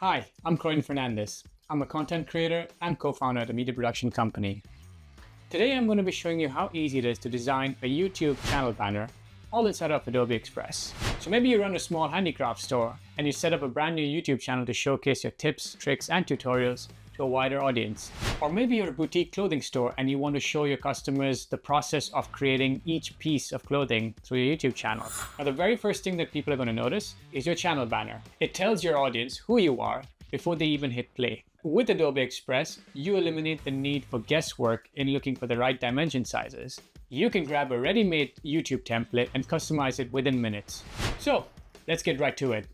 Hi, I'm Croydon Fernandes. I'm a content creator and co-founder at a media production company. Today I'm going to be showing you how easy it is to design a YouTube channel banner, all inside of Adobe Express. So maybe you run a small handicraft store and you set up a brand new YouTube channel to showcase your tips, tricks, and tutorials to a wider audience. Or maybe you're a boutique clothing store and you want to show your customers the process of creating each piece of clothing through your YouTube channel. Now, the very first thing that people are going to notice is your channel banner. It tells your audience who you are before they even hit play. With Adobe Express, you eliminate the need for guesswork in looking for the right dimension sizes. You can grab a ready-made YouTube template and customize it within minutes. So let's get right to it.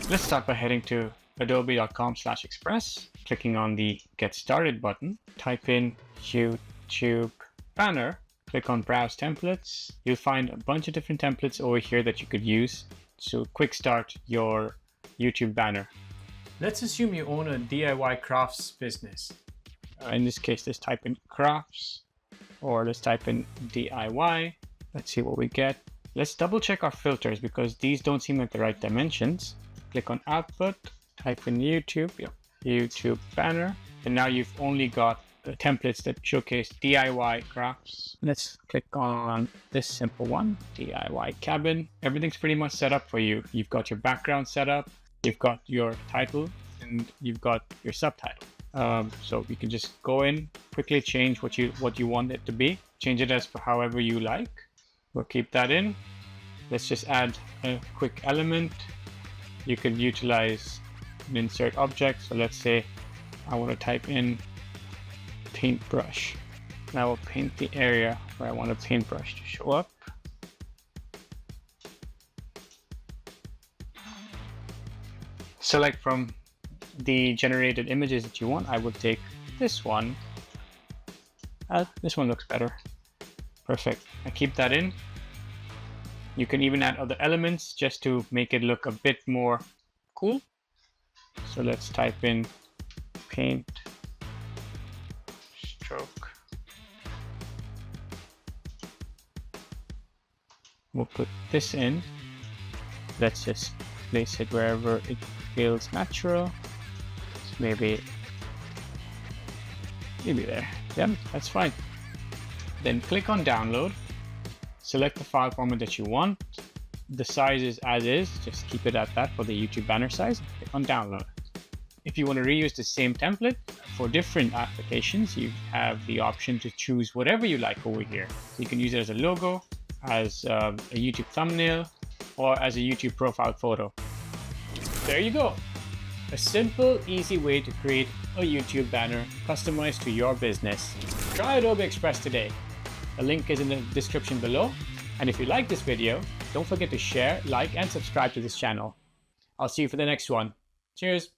Let's start by heading to adobe.com/express, clicking on the Get Started button, type in YouTube banner, click on Browse Templates. You'll find a bunch of different templates over here that you could use to quick start your YouTube banner. Let's assume you own a DIY crafts business. In this case, let's type in crafts, or let's type in DIY. Let's see what we get. Let's double check our filters because these don't seem like the right dimensions. Click on Output, type in YouTube banner, and now you've only got the templates that showcase DIY crafts. Let's click on this simple one, DIY cabin. Everything's pretty much set up for you. You've got your background set up, you've got your title, and you've got your subtitle. So you can just go in, quickly change what you want it to be, change it as for however you like. We'll keep that in. Let's just add a quick element. You can utilize an insert object. So let's say I want to type in paintbrush. And I will paint the area where I want a paintbrush to show up. Select from the generated images that you want. I will take this one. This one looks better. Perfect. I keep that in. You can even add other elements just to make it look a bit more cool. So let's type in paint stroke. We'll put this in. Let's just place it wherever it feels natural. So maybe there. Yeah, that's fine. Then click on download. Select the file format that you want. The size is as is, just keep it at that for the YouTube banner size. Click on download. If you want to reuse the same template for different applications, you have the option to choose whatever you like over here. So you can use it as a logo, as a YouTube thumbnail, or as a YouTube profile photo. There you go. A simple, easy way to create a YouTube banner customized to your business. Try Adobe Express today. The link is in the description below. And if you like this video, don't forget to share, like, and subscribe to this channel. I'll see you for the next one. Cheers.